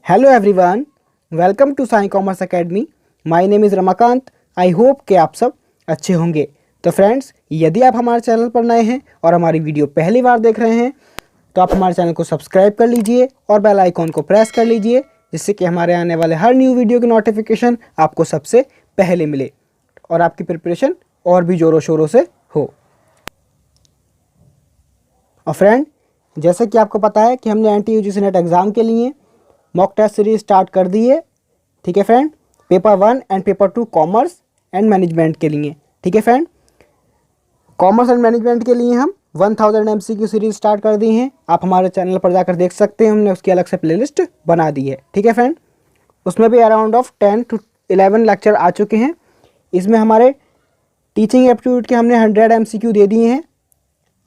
Hello everyone, welcome to Sai commerce academy. My name is Ramakant. I hope कि आप सब अच्छे होंगे। तो फ्रेंड्स, यदि आप हमारे चैनल पर नए हैं और हमारी वीडियो पहली बार देख रहे हैं तो आप हमारे चैनल को सब्सक्राइब कर लीजिए और बेल आइकॉन को प्रेस कर लीजिए, जिससे कि हमारे आने वाले हर न्यू वीडियो की नोटिफिकेशन आपको सबसे पहले मिले और आपकी प्रिपरेशन और भी ज़ोरों शोरों से हो। और फ्रेंड, जैसे कि आपको पता है कि हमने NT UGC नेट एग्ज़ाम के लिए मॉक टेस्ट सीरीज स्टार्ट कर दी है। ठीक है friend, paper 1 and paper 2 commerce and management के लिए। ठीक है फ्रेंड, कॉमर्स एंड मैनेजमेंट के लिए हम 1000 MCQ सीरीज स्टार्ट कर दी हैं। आप हमारे चैनल पर जाकर देख सकते हैं, हमने उसकी अलग से प्लेलिस्ट बना दी है। ठीक है फ्रेंड, उसमें भी अराउंड ऑफ 10 to 11 लेक्चर आ चुके हैं। इसमें हमारे टीचिंग एप्टीट्यूड के हमने 100 MCQ दे दिए हैं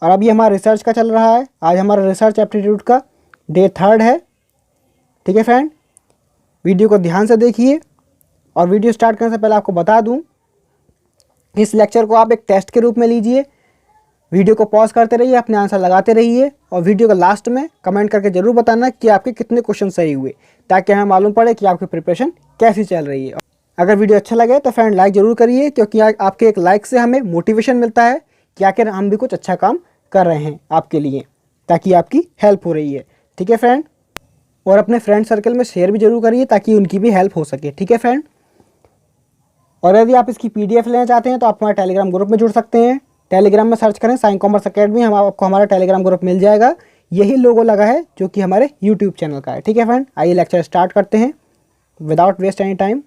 और अभी हमारा रिसर्च का चल रहा है। आज हमारा रिसर्च एप्टीट्यूड का डे 3 है। ठीक है फ्रेंड, वीडियो को ध्यान से देखिए और वीडियो स्टार्ट करने से पहले आपको बता दूं, इस लेक्चर को आप एक टेस्ट के रूप में लीजिए। वीडियो को पॉज करते रहिए, अपने आंसर लगाते रहिए और वीडियो के लास्ट में कमेंट करके ज़रूर बताना कि आपके कितने क्वेश्चन सही हुए, ताकि हमें मालूम पड़े कि आपकी प्रिपरेशन कैसी चल रही है। अगर वीडियो अच्छा लगे तो फ्रेंड लाइक ज़रूर करिए, क्योंकि आपके एक लाइक से हमें मोटिवेशन मिलता है कि आखिर हम भी कुछ अच्छा काम कर रहे हैं आपके लिए, ताकि आपकी हेल्प हो रही है। ठीक है फ्रेंड, और अपने फ्रेंड सर्कल में शेयर भी जरूर करिए ताकि उनकी भी हेल्प हो सके। ठीक है फ्रेंड, और यदि आप इसकी PDF लेना चाहते हैं तो आप हमारे टेलीग्राम ग्रुप में जुड़ सकते हैं। टेलीग्राम में सर्च करें साई कॉमर्स एकेडमी, हम आपको हमारा टेलीग्राम ग्रुप मिल जाएगा। यही लोगो लगा है जो कि हमारे यूट्यूब चैनल का है। ठीक है फ्रेंड, आइए लेक्चर स्टार्ट करते हैं without waste any time.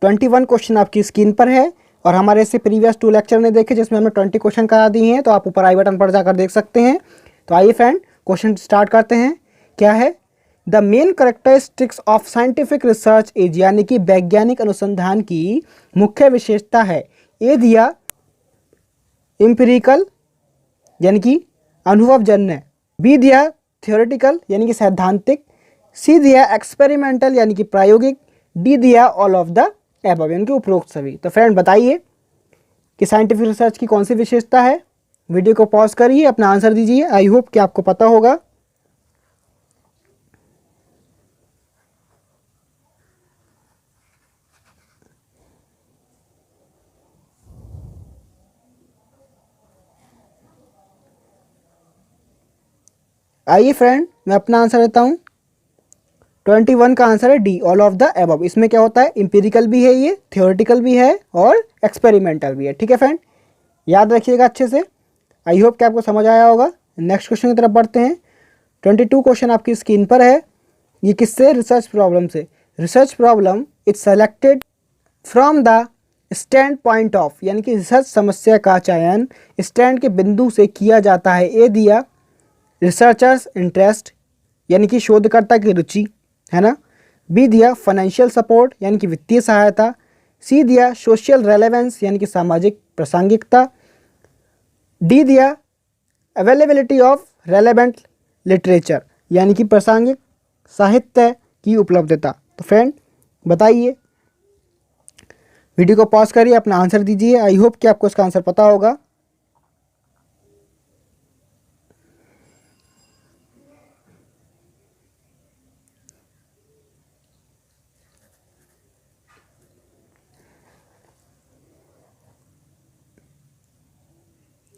21 question आपकी स्क्रीन पर है और हमारे इससे प्रीवियस 2 लेक्चर ने देखे जिसमें हमने 20 क्वेश्चन करा दिए हैं, तो आप ऊपर आई बटन पर जाकर देख सकते हैं। तो आइए फ्रेंड, क्वेश्चन स्टार्ट करते हैं। क्या है? The main characteristics of scientific research is, यानी कि वैज्ञानिक अनुसंधान की मुख्य विशेषता है। ए दिया एम्पिरिकल यानी कि अनुभवजन्य, बी दिया थियोरेटिकल यानी कि सैद्धांतिक, सी दिया एक्सपेरिमेंटल यानी कि प्रायोगिक, डी दिया ऑल ऑफ द एबव यानी कि उपरोक्त सभी। तो फ्रेंड बताइए कि साइंटिफिक रिसर्च की कौन सी विशेषता है। वीडियो को पॉज करिए, अपना आंसर दीजिए। आई होप कि आपको पता होगा। आइए फ्रेंड, मैं अपना आंसर देता हूँ। 21 का आंसर है D, all of the above. इसमें क्या होता है? इंपेरिकल भी है, ये थियोरेटिकल भी है और एक्सपेरिमेंटल भी है। ठीक है फ्रेंड, याद रखिएगा अच्छे से। आई होप कि आपको समझ आया होगा। नेक्स्ट क्वेश्चन की तरफ बढ़ते हैं। 22 क्वेश्चन आपकी स्क्रीन पर है। ये किससे? रिसर्च प्रॉब्लम से। Research problem is selected from the stand point of, यानी कि रिसर्च समस्या का चयन स्टैंड के बिंदु से किया जाता है। ए दिया रिसर्चर्स इंटरेस्ट यानी कि शोधकर्ता की रुचि, है ना। बी दिया फाइनेंशियल सपोर्ट यानी कि वित्तीय सहायता, सी दिया सोशल रेलेवेंस यानी कि सामाजिक प्रासंगिकता, डी दिया अवेलेबिलिटी ऑफ रेलेवेंट लिटरेचर यानी कि प्रासंगिक साहित्य की उपलब्धता। तो फ्रेंड बताइए, वीडियो को पॉज करिए, अपना आंसर दीजिए। आई होप कि आपको इसका आंसर पता होगा।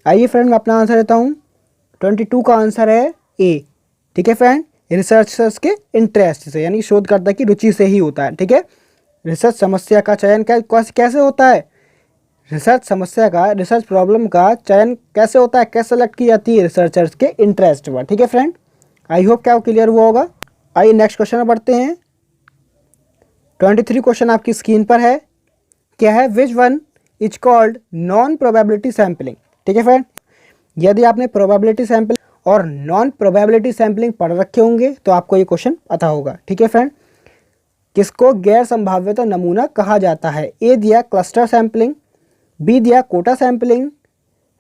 आइए फ्रेंड, मैं अपना आंसर देता हूँ। 22 का आंसर है ए। ठीक है फ्रेंड, रिसर्चर्स के इंटरेस्ट से यानी शोधकर्ता की रुचि से ही होता है। ठीक है, रिसर्च समस्या का चयन कैसे होता है? रिसर्च समस्या का, रिसर्च प्रॉब्लम का चयन कैसे होता है, कैसे सेलेक्ट की जाती है? रिसर्चर्स के इंटरेस्ट पर। ठीक है फ्रेंड, आई होप क्या क्लियर हुआ होगा। आइए नेक्स्ट क्वेश्चन में बढ़ते हैं। 23 क्वेश्चन आपकी स्क्रीन पर है। क्या है? Which one is called non probability sampling. ठीक है फ्रेंड, यदि आपने प्रोबेबिलिटी सैम्पलिंग और नॉन प्रोबेबिलिटी सैम्पलिंग पढ़ रखे होंगे तो आपको ये क्वेश्चन पता होगा। ठीक है फ्रेंड, किसको गैर संभाव्यता नमूना कहा जाता है? ए दिया क्लस्टर सैम्पलिंग, बी दिया कोटा सैम्पलिंग,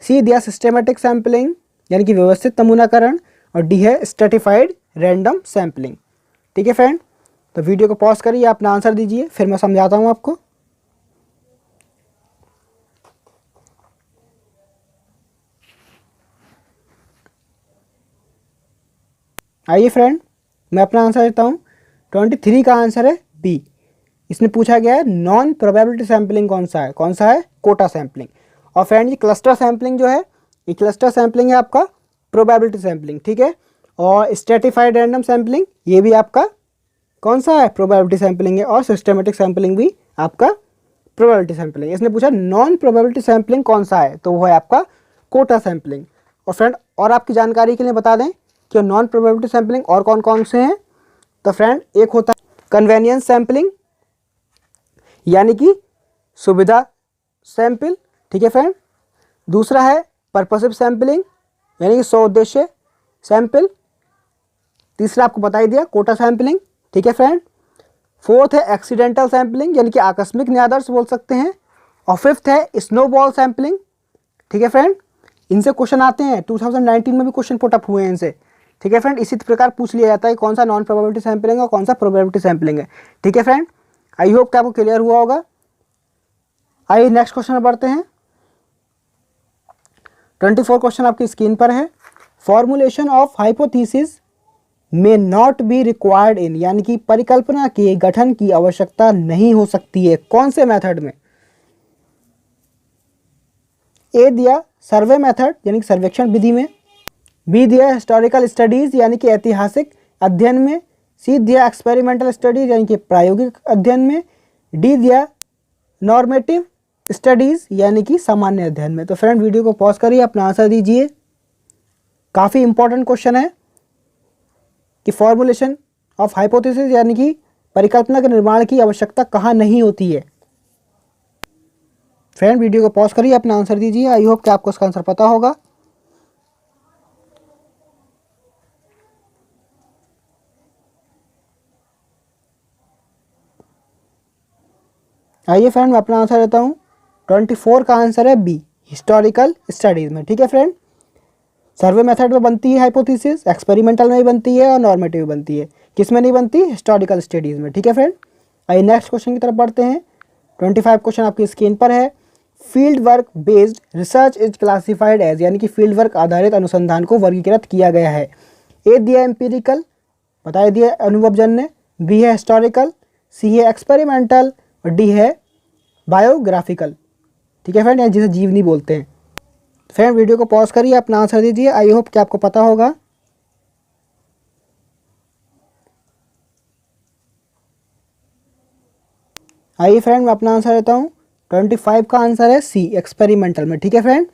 सी दिया सिस्टेमेटिक सैम्पलिंग यानी कि व्यवस्थित नमूनाकरण, और डी है स्ट्रेटिफाइड रैंडम सैम्पलिंग। ठीक है फ्रेंड, तो वीडियो को पॉज करिए, अपना आंसर दीजिए, फिर मैं समझाता हूँ आपको। आइए फ्रेंड, मैं अपना आंसर देता हूँ। 23 का आंसर है बी। इसमें पूछा गया है नॉन प्रोबेबिलिटी सैम्पलिंग कौन सा है, कौन सा है, कोटा सैम्पलिंग। और फ्रेंड ये क्लस्टर सैम्पलिंग जो है, ये क्लस्टर सैम्पलिंग है आपका प्रोबेबिलिटी सैम्पलिंग, ठीक है। और स्ट्रेटिफाइड रैंडम सैम्पलिंग ये भी आपका कौन सा है, प्रोबेबिलिटी सैम्पलिंग है। और सिस्टमेटिक सैम्पलिंग भी आपका प्रोबेबिलिटी सैम्पलिंग। इसने पूछा नॉन प्रोबेबिलिटी सैम्पलिंग कौन सा है, तो वो है आपका कोटा सैम्पलिंग। और फ्रेंड और आपकी जानकारी के लिए बता दें कि नॉन प्रोबेबिलिटी सैम्पलिंग और कौन कौन से हैं। तो फ्रेंड एक होता है कन्वेनियंस सैम्पलिंग, यानी कि सुविधा सैंपल, ठीक है फ्रेंड। दूसरा है पर्पसिव सैम्पलिंग, यानी कि स्वउद्देश्य सैंपल। तीसरा आपको बता ही दिया कोटा सैम्पलिंग, ठीक है फ्रेंड। फोर्थ है एक्सीडेंटल सैम्पलिंग, यानी कि आकस्मिक न्यादर्श बोल सकते हैं। और फिफ्थ है स्नोबॉल सैम्पलिंग, ठीक है फ्रेंड। इनसे क्वेश्चन आते हैं, 2019 में भी क्वेश्चन पुटअप हुए हैं इनसे, ठीक है फ्रेंड। इसी प्रकार पूछ लिया जाता है कौन सा नॉन प्रोबेबिलिटी सैम्पलिंग और कौन सा प्रोबेबिलिटी सैम्पलिंग है, ठीक है फ्रेंड। आई होप कि आपको क्लियर हुआ होगा। आइए नेक्स्ट क्वेश्चन में बढ़ते हैं। 24 क्वेश्चन आपकी स्क्रीन पर है। फॉर्मुलेशन ऑफ हाइपोथेसिस में नॉट बी रिक्वायर्ड इन, यानी कि परिकल्पना के गठन की आवश्यकता नहीं हो सकती है, कौन से मेथड में। ए दिया सर्वे मेथड, यानी कि सर्वेक्षण विधि में। बी दिया हिस्टोरिकल स्टडीज, यानी कि ऐतिहासिक अध्ययन में। सी दिया एक्सपेरिमेंटल स्टडीज, यानी कि प्रायोगिक अध्ययन में। डी दिया नॉर्मेटिव स्टडीज, यानी कि सामान्य अध्ययन में। तो फ्रेंड वीडियो को पॉज करिए, अपना आंसर दीजिए। काफ़ी इंपॉर्टेंट क्वेश्चन है कि फॉर्मुलेशन ऑफ हाइपोथेसिस, यानी कि परिकल्पना के निर्माण की आवश्यकता कहाँ नहीं होती है। फ्रेंड वीडियो को पॉज करिए, अपना आंसर दीजिए। आई होप कि आपको इसका आंसर पता होगा। आइए फ्रेंड मैं अपना आंसर देता हूँ। 24 का आंसर है बी, हिस्टोरिकल स्टडीज़ में, ठीक है फ्रेंड। सर्वे मेथड में बनती है हाइपोथेसिस, एक्सपेरिमेंटल में भी बनती है और नॉर्मेटिव में बनती है। किस में नहीं बनती, हिस्टोरिकल स्टडीज़ में, ठीक है फ्रेंड। आइए नेक्स्ट क्वेश्चन की तरफ बढ़ते हैं। 25 क्वेश्चन आपकी स्क्रीन पर है। Field work based research is classified as, यानी कि फील्ड वर्क आधारित अनुसंधान को वर्गीकृत किया गया है। ए दिया एम्पिरिकल, बता दिया अनुभवजन्य। बी है हिस्टोरिकल। सी है एक्सपेरिमेंटल और डी है बायोग्राफिकल, ठीक है फ्रेंड, जिसे जीवनी बोलते हैं। फ्रेंड वीडियो को पॉज करिए, अपना आंसर दीजिए। आई होप कि आपको पता होगा। आइए फ्रेंड मैं अपना आंसर देता हूँ। 25 का आंसर है सी, एक्सपेरिमेंटल में, ठीक है फ्रेंड।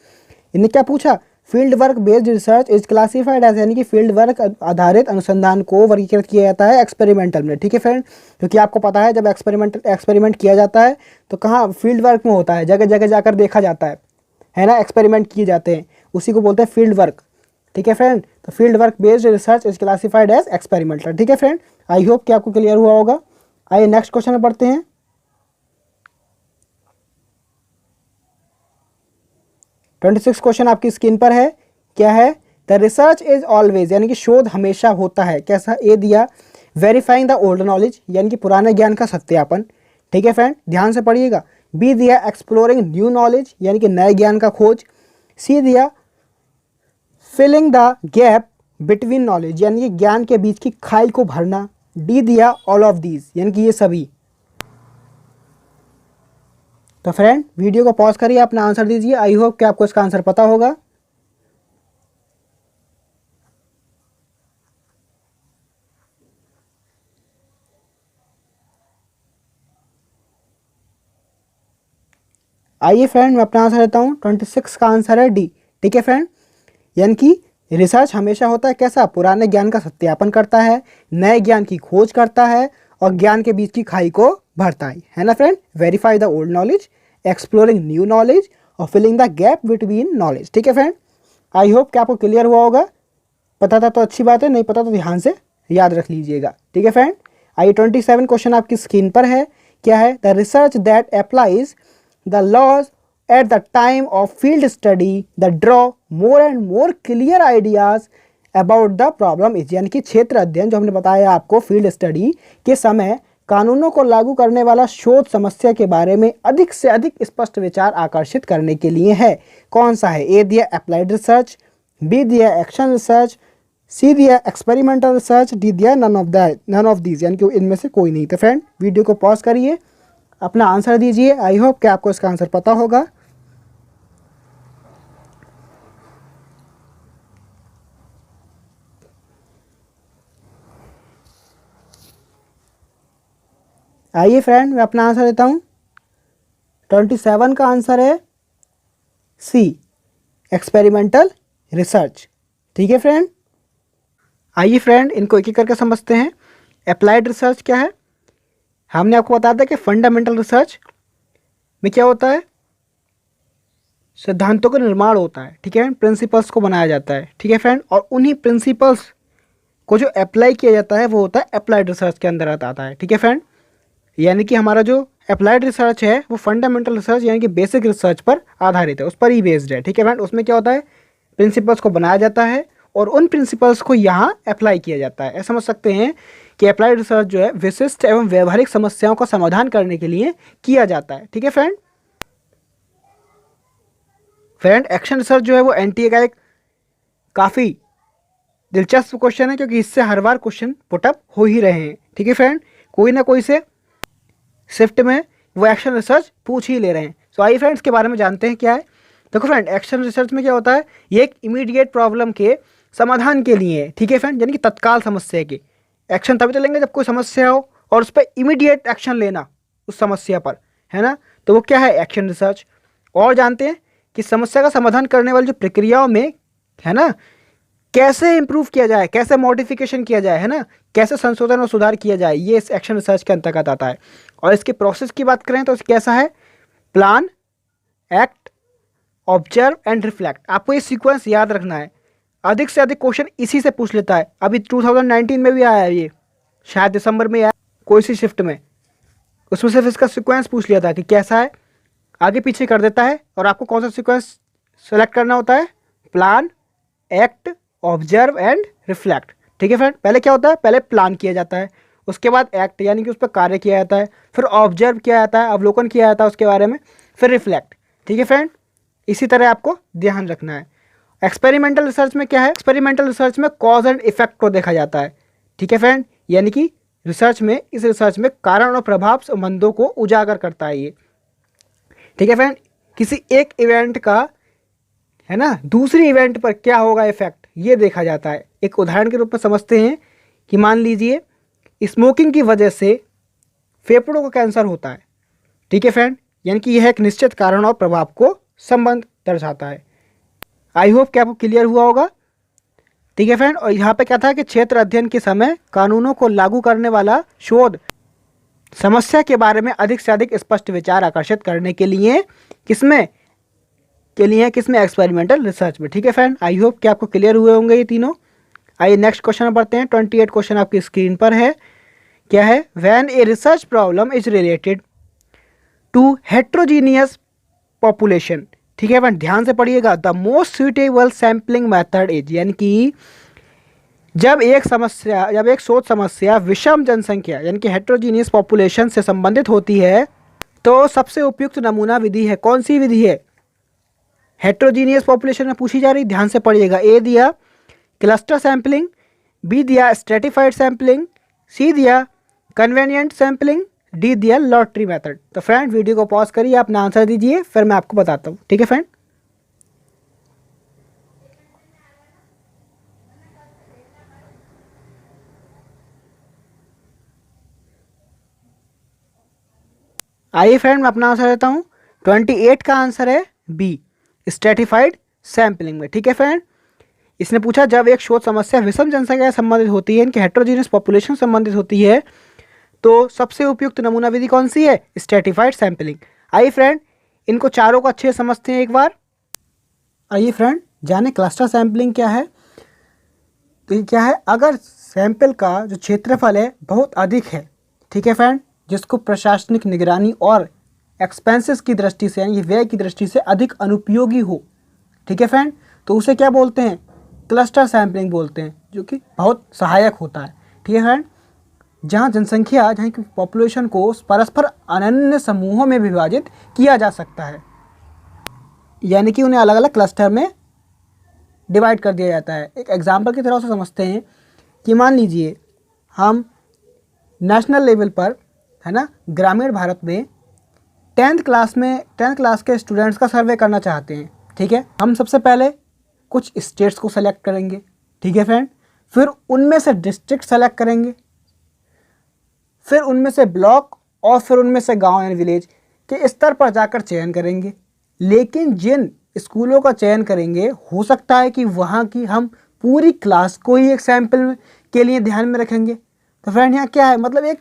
इन्हें क्या पूछा, field work based research is classified as, यानी कि फील्ड वर्क आधारित अनुसंधान को वर्गीकृत किया जाता है एक्सपेरिमेंटल में, ठीक है फ्रेंड। क्योंकि आपको पता है जब एक्सपेरिमेंट किया जाता है तो कहाँ, फील्ड वर्क में होता है, जगह जगह जाकर देखा जाता है ना, एक्सपेरिमेंट किए जाते हैं, उसी को बोलते हैं फील्ड वर्क, ठीक है फ्रेंड। तो field work based research is classified as experimental, ठीक है फ्रेंड। आई होप कि आपको क्लियर हुआ होगा। आइए नेक्स्ट क्वेश्चन में पढ़ते हैं। 26 क्वेश्चन आपकी स्क्रीन पर है। क्या है, द रिसर्च इज ऑलवेज, यानी कि शोध हमेशा होता है कैसा। ए दिया वेरीफाइंग द ओल्ड नॉलेज, यानी कि पुराने ज्ञान का सत्यापन, ठीक है फ्रेंड, ध्यान से पढ़िएगा। बी दिया एक्सप्लोरिंग न्यू नॉलेज, यानी कि नए ज्ञान का खोज। सी दिया filling the gap between knowledge, यानी कि ज्ञान के बीच की खाई को भरना। डी दिया ऑल ऑफ दीज, यानी कि ये सभी। तो फ्रेंड वीडियो को पॉज करिए, अपना आंसर दीजिए। आई होप कि आपको इसका आंसर पता होगा। आइए फ्रेंड मैं अपना आंसर देता हूँ। 26 का आंसर है डी, ठीक है फ्रेंड। यानी कि रिसर्च हमेशा होता है कैसा, पुराने ज्ञान का सत्यापन करता है, नए ज्ञान की खोज करता है और ज्ञान के बीच की खाई को भरता है ना friend. Verify the old knowledge, exploring new knowledge और filling the gap between knowledge, ठीक है फ्रेंड। आई होप कि आपको क्लियर हुआ होगा। पता था तो अच्छी बात है, नहीं पता तो ध्यान से याद रख लीजिएगा, ठीक है फ्रेंड। आइए 27 क्वेश्चन आपकी स्क्रीन पर है। क्या है, the research that applies the laws at the time of field study that draw more and more clear ideas about the problem is, यानी कि क्षेत्र अध्ययन जो हमने बताया आपको फील्ड स्टडी के समय कानूनों को लागू करने वाला शोध समस्या के बारे में अधिक से अधिक स्पष्ट विचार आकर्षित करने के लिए है। कौन सा है, ए दिया अप्लाइड रिसर्च, बी दिया एक्शन रिसर्च, सी दिया एक्सपेरिमेंटल रिसर्च, डी दिया नन ऑफ दीज, यानी कि इनमें से कोई नहीं। तो फ्रेंड वीडियो को पॉज करिए, अपना आंसर दीजिए। आई होप कि आपको इसका आंसर पता होगा। आइए फ्रेंड, मैं अपना आंसर देता हूँ। 27 का आंसर है सी, एक्सपेरिमेंटल रिसर्च। ठीक है फ्रेंड, आइए फ्रेंड इनको एक एक करके समझते हैं। अप्लाइड रिसर्च क्या है? हमने आपको बताया था कि फंडामेंटल रिसर्च में क्या होता है, सिद्धांतों का निर्माण होता है। ठीक है, प्रिंसिपल्स को बनाया जाता है। ठीक है फ्रेंड, और उन्हीं प्रिंसिपल्स को जो अप्लाई किया जाता है वो होता है अप्लाइड रिसर्च के अंदर आता है। ठीक है फ्रेंड, यानी कि हमारा जो अप्लाइड रिसर्च है वो फंडामेंटल रिसर्च यानी कि बेसिक रिसर्च पर आधारित है, उस पर ही बेस्ड है। ठीक है फ्रेंड, उसमें क्या होता है, प्रिंसिपल्स को बनाया जाता है और उन प्रिंसिपल्स को यहाँ अप्लाई किया जाता है। ऐसा समझ सकते हैं कि अप्लाइड रिसर्च जो है विशिष्ट एवं व्यवहारिक समस्याओं का समाधान करने के लिए किया जाता है। ठीक है फ्रेंड, एक्शन रिसर्च जो है वो एनटीए का एक काफ़ी दिलचस्प क्वेश्चन है, क्योंकि इससे हर बार क्वेश्चन पुटअप हो ही रहे हैं। ठीक है फ्रेंड, कोई ना कोई से शिफ्ट में वो एक्शन रिसर्च पूछ ही ले रहे हैं। सो आइए फ्रेंड्स के बारे में जानते हैं क्या है। देखो फ्रेंड, एक्शन रिसर्च में क्या होता है, ये एक इमीडिएट प्रॉब्लम के समाधान के लिए है। ठीक है फ्रेंड, यानी कि तत्काल समस्या के एक्शन तभी तो लेंगे जब कोई समस्या हो और उस पर इमीडिएट एक्शन लेना उस समस्या पर, है ना, तो वो क्या है, एक्शन रिसर्च। और जानते हैं कि समस्या का समाधान करने वाली जो प्रक्रियाओं में, है ना, कैसे इंप्रूव किया जाए, कैसे मॉडिफिकेशन किया जाए, है ना, कैसे संशोधन और सुधार किया जाए, ये इस एक्शन रिसर्च के अंतर्गत आता है। और इसके प्रोसेस की बात करें तो कैसा है, plan, act, observe and reflect. आपको ये सीक्वेंस याद रखना है, अधिक से अधिक क्वेश्चन इसी से पूछ लेता है। अभी 2019 में भी आया है, ये शायद दिसंबर में आया कोई सी शिफ्ट में, उसमें सिर्फ इसका सीक्वेंस पूछ लिया था कि कैसा है, आगे पीछे कर देता है और आपको कौन सा सीक्वेंस सेलेक्ट करना होता है, plan, act, observe and reflect. ठीक है फ्रेंड, पहले क्या होता है, पहले प्लान किया जाता है, उसके बाद एक्ट यानी कि उस पर कार्य किया जाता है, फिर ऑब्जर्व किया जाता है, अवलोकन किया जाता है उसके बारे में, फिर रिफ्लेक्ट। ठीक है फ्रेंड, इसी तरह आपको ध्यान रखना है। एक्सपेरिमेंटल रिसर्च में क्या है, एक्सपेरिमेंटल रिसर्च में कॉज एंड इफेक्ट को देखा जाता है। ठीक है फ्रेंड, यानी कि रिसर्च में, इस रिसर्च में कारण और प्रभाव संबंधों को उजागर करता है ये। ठीक है फ्रेंड, किसी एक इवेंट का, है ना, दूसरी इवेंट पर क्या होगा इफेक्ट, ये देखा जाता है। एक उदाहरण के रूप में समझते हैं कि मान लीजिए स्मोकिंग की वजह से फेफड़ों को कैंसर होता है। ठीक है फ्रेंड, यानी कि यह एक निश्चित कारण और प्रभाव को संबंध दर्शाता है। आई होप कि आपको क्लियर हुआ होगा। ठीक है फ्रेंड, और यहाँ पे क्या था कि क्षेत्र अध्ययन के समय कानूनों को लागू करने वाला शोध समस्या के बारे में अधिक से अधिक स्पष्ट विचार आकर्षित करने के लिए किसमें एक्सपेरिमेंटल रिसर्च में। ठीक है फ्रेंड, आई होप कि आपको क्लियर हुए होंगे ये तीनों। आइए नेक्स्ट क्वेश्चन में बढ़ते हैं। 28 क्वेश्चन आपकी स्क्रीन पर है। क्या है, when a research problem is related to heterogeneous population. ठीक है फ्रेंड, ध्यान से पढ़िएगा। The most suitable sampling method is, यानी कि जब एक शोध समस्या विषम जनसंख्या यानी कि हेट्रोजीनियस पॉपुलेशन से संबंधित होती है तो सबसे उपयुक्त नमूना विधि है। कौन सी विधि है, हेट्रोजीनियस पॉपुलेशन में पूछी जा रही, ध्यान से पढ़िएगा। ए दिया क्लस्टर सैम्पलिंग, बी दिया स्ट्रेटिफाइड सैम्पलिंग, सी दिया कन्वेनिएंट सैम्पलिंग, डी दिया लॉटरी मेथड। तो फ्रेंड वीडियो को पॉज करिए, अपना आंसर दीजिए, फिर मैं आपको बताता हूँ। ठीक है फ्रेंड, आइए फ्रेंड मैं अपना आंसर देता हूँ। 28 का आंसर है बी, स्ट्रेटिफाइड सैम्पलिंग में। ठीक है फ्रेंड, इसने पूछा जब एक शोध समस्या विषम जनसंख्या से संबंधित होती है, इनके हेट्रोजीनियस पॉपुलेशन संबंधित होती है तो सबसे उपयुक्त नमूना विधि कौन सी है, स्ट्रेटिफाइड सैम्पलिंग। आइए फ्रेंड इनको चारों को अच्छे समझते हैं एक बार। आइए फ्रेंड जाने क्लस्टर सैम्पलिंग क्या है। तो ये क्या है, अगर सैंपल का जो क्षेत्रफल है बहुत अधिक है, ठीक है फ्रेंड, जिसको प्रशासनिक निगरानी और एक्सपेंसेस की दृष्टि से यानी व्यय की दृष्टि से अधिक अनुपयोगी हो, ठीक है फ्रेंड, तो उसे क्या बोलते हैं, क्लस्टर सैम्पलिंग बोलते हैं, जो कि बहुत सहायक होता है। ठीक है फ्रेंड, जहाँ की पॉपुलेशन को परस्पर अनन्य समूहों में विभाजित किया जा सकता है, यानी कि उन्हें अलग अलग क्लस्टर में डिवाइड कर दिया जाता है। एक एग्जाम्पल की तरह से समझते हैं कि मान लीजिए हम नेशनल लेवल पर, है ना, ग्रामीण भारत में 10th क्लास के स्टूडेंट्स का सर्वे करना चाहते हैं। ठीक है, हम सबसे पहले कुछ स्टेट्स को सेलेक्ट करेंगे। ठीक है फ्रेंड, फिर उनमें से डिस्ट्रिक्ट सेलेक्ट करेंगे, फिर उनमें से ब्लॉक और फिर उनमें से गांव यानी विलेज के स्तर पर जाकर चयन करेंगे। लेकिन जिन स्कूलों का चयन करेंगे हो सकता है कि वहाँ की हम पूरी क्लास को ही एक सैंपल के लिए ध्यान में रखेंगे। तो फ्रेंड यहाँ क्या है, मतलब एक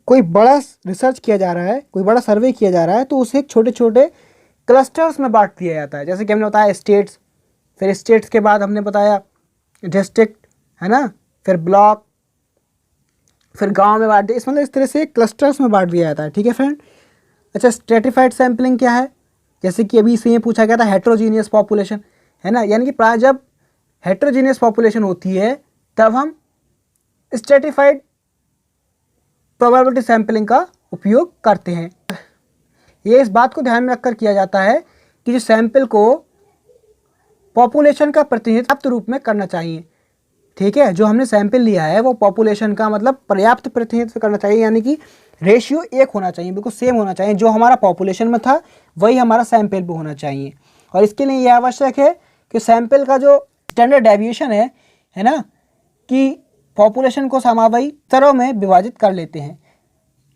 कोई बड़ा रिसर्च किया जा रहा है, कोई बड़ा सर्वे किया जा रहा है, तो उसे छोटे छोटे क्लस्टर्स में बांट दिया जाता है। जैसे कि हमने बताया स्टेट्स, फिर स्टेट्स के बाद हमने बताया डिस्ट्रिक्ट, है ना, फिर ब्लॉक, फिर गांव में बांट दिया। इस मतलब इस तरह से क्लस्टर्स में बांट दिया जाता है। ठीक है फ्रेंड। अच्छा, स्ट्रेटिफाइड सैम्पलिंग क्या है? जैसे कि अभी इसमें पूछा गया था हेट्रोजीनियस पॉपुलेशन, है ना, यानी कि प्राय जब हेट्रोजीनियस पॉपुलेशन होती है तब हम स्ट्रेटिफाइड प्रोबेबिलिटी सैम्पलिंग का उपयोग करते हैं। ये इस बात को ध्यान में रखकर किया जाता है कि जो सैंपल को पॉपुलेशन का प्रतिनिधित्व पर्याप्त रूप में करना चाहिए। ठीक है, जो हमने सैंपल लिया है वो पॉपुलेशन का मतलब पर्याप्त प्रतिनिधित्व करना चाहिए, यानी कि रेशियो एक होना चाहिए, बिल्कुल सेम होना चाहिए। जो हमारा पॉपुलेशन में था वही हमारा सैंपल भी होना चाहिए। और इसके लिए यह आवश्यक है कि सैंपल का जो स्टैंडर्ड डेविएशन है ना, कि पॉपुलेशन को समावयी स्तरों में विभाजित कर लेते हैं।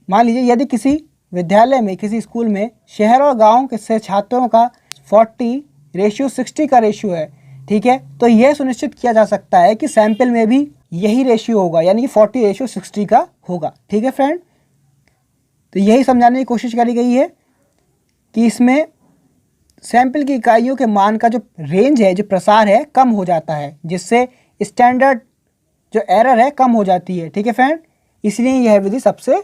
मान लीजिए यदि किसी विद्यालय में, किसी स्कूल में शहर और गाँव के से छात्रों का 40:60 का रेशियो है, ठीक है, तो यह सुनिश्चित किया जा सकता है कि सैंपल में भी यही रेशियो होगा, यानी कि 40:60 का होगा। ठीक है फ्रेंड, तो यही समझाने की कोशिश करी गई है कि इसमें सैंपल की इकाइयों के मान का जो रेंज है, जो प्रसार है, कम हो जाता है, जिससे स्टैंडर्ड जो एरर है कम हो जाती है। ठीक है फ्रेंड, इसलिए यह विधि सबसे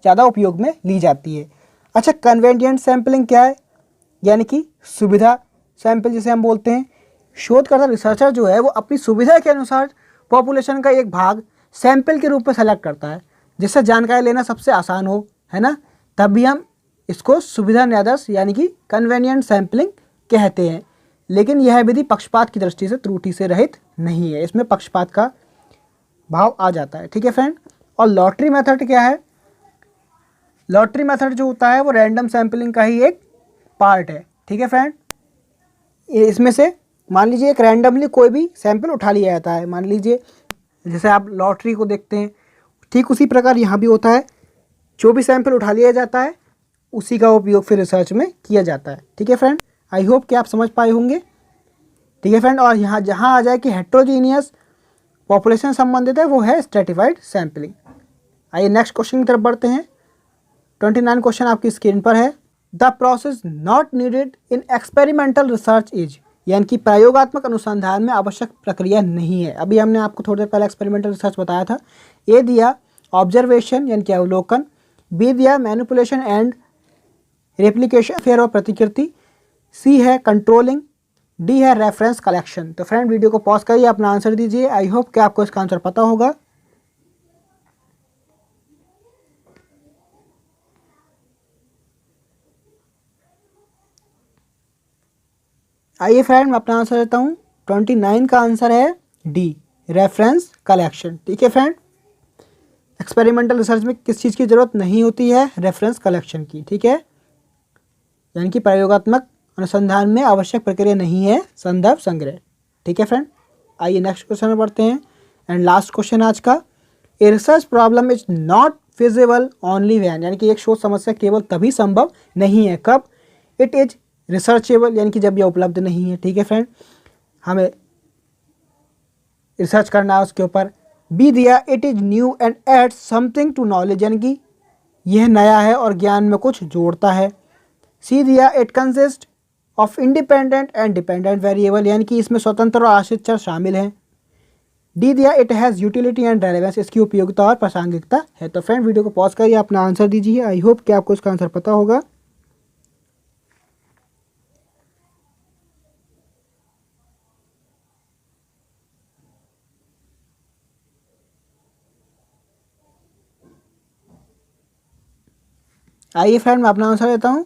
ज़्यादा उपयोग में ली जाती है। अच्छा, कन्वेनिएंट सैंपलिंग क्या है? यानी कि सुविधा सैंपल जिसे हम बोलते हैं। शोधकर्ता रिसर्चर जो है वो अपनी सुविधा के अनुसार पॉपुलेशन का एक भाग सैंपल के रूप में सेलेक्ट करता है, जिससे जानकारी लेना सबसे आसान हो, है ना, तब भी हम इसको सुविधा निर्देश यानी कि कन्वेनिएंट सैंपलिंग कहते हैं। लेकिन यह विधि पक्षपात की दृष्टि से त्रुटि से रहित नहीं है, इसमें पक्षपात का भाव आ जाता है। ठीक है फ्रेंड। और लॉटरी मेथड क्या है? लॉटरी मेथड जो होता है वो रैंडम सैंपलिंग का ही एक पार्ट है। ठीक है फ्रेंड, इसमें से मान लीजिए एक रैंडमली कोई भी सैंपल उठा लिया जाता है। मान लीजिए जैसे आप लॉटरी को देखते हैं, ठीक उसी प्रकार यहाँ भी होता है, जो भी सैंपल उठा लिया जाता है उसी का उपयोग फिर रिसर्च में किया जाता है। ठीक है फ्रेंड, आई होप कि आप समझ पाए होंगे। ठीक है फ्रेंड, और यहाँ जहाँ आ जाए कि हेट्रोजीनियस पॉपुलेशन संबंधित है वो है स्ट्रेटिफाइड सैंपलिंग। आइए नेक्स्ट क्वेश्चन की तरफ बढ़ते हैं। 29 क्वेश्चन आपकी स्क्रीन पर है। The process not needed in experimental research is, यानी कि प्रयोगात्मक अनुसंधान में आवश्यक प्रक्रिया नहीं है। अभी हमने आपको थोड़ी देर पहले एक्सपेरिमेंटल रिसर्च बताया था। ए दिया ऑब्जर्वेशन यानी कि अवलोकन, बी दिया मैनिपुलेशन एंड रेप्लिकेशन फेर और प्रतिकृति, सी है कंट्रोलिंग, डी है रेफरेंस कलेक्शन। तो फ्रेंड वीडियो को पॉज करिए, अपना आंसर दीजिए। आई होप कि आपको इसका आंसर पता होगा। आइए फ्रेंड मैं अपना आंसर देता हूँ। 29 का आंसर है डी, रेफरेंस कलेक्शन। ठीक है फ्रेंड, एक्सपेरिमेंटल रिसर्च में किस चीज़ की ज़रूरत नहीं होती है? रेफरेंस कलेक्शन की। ठीक है, यानी कि प्रयोगात्मक अनुसंधान में आवश्यक प्रक्रिया नहीं है संदर्भ संग्रह। ठीक है फ्रेंड, आइए नेक्स्ट क्वेश्चन में बढ़ते हैं एंड लास्ट क्वेश्चन आज का। ए research problem is not feasible only when, यानी कि एक शोध समस्या केवल तभी संभव नहीं है, कब? इट इज रिसर्चेबल, यानी कि जब यह उपलब्ध नहीं है। ठीक है फ्रेंड, हमें रिसर्च करना है उसके ऊपर। बी दिया it is new and adds something to knowledge, यानी कि यह नया है और ज्ञान में कुछ जोड़ता है। सी दिया it consist of independent and dependent variable, यानी कि इसमें स्वतंत्र और आश्रित चर शामिल हैं। डी दिया it has utility and relevance, इसकी उपयोगिता और प्रासंगिकता है। तो फ्रेंड वीडियो को पॉज करिए, अपना आंसर दीजिए। आई होप कि आपको इसका आंसर पता होगा। आइए फ्रेंड मैं अपना आंसर देता हूँ।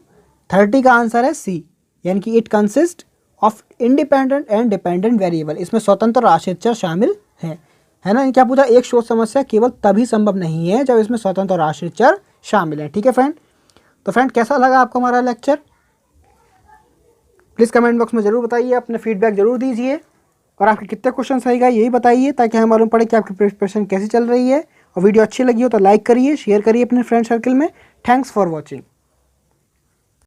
30 का आंसर है सी, यानी कि it consist of independent and dependent variable, इसमें स्वतंत्र और आश्रित चर शामिल है ना। क्या पूछा, एक शोध समस्या केवल तभी संभव नहीं है जब इसमें स्वतंत्र और आश्रित चर शामिल है। ठीक है फ्रेंड, तो फ्रेंड कैसा लगा आपको हमारा लेक्चर, प्लीज़ कमेंट बॉक्स में ज़रूर बताइए, अपने फीडबैक जरूर दीजिए और आपके कितने क्वेश्चन सही गए यही बताइए, ताकि हमें मालूम पड़े कि आपकी प्रिपरेशन कैसी चल रही है। और वीडियो अच्छी लगी हो तो लाइक करिए, शेयर करिए अपने फ्रेंड सर्कल में। Thanks for watching.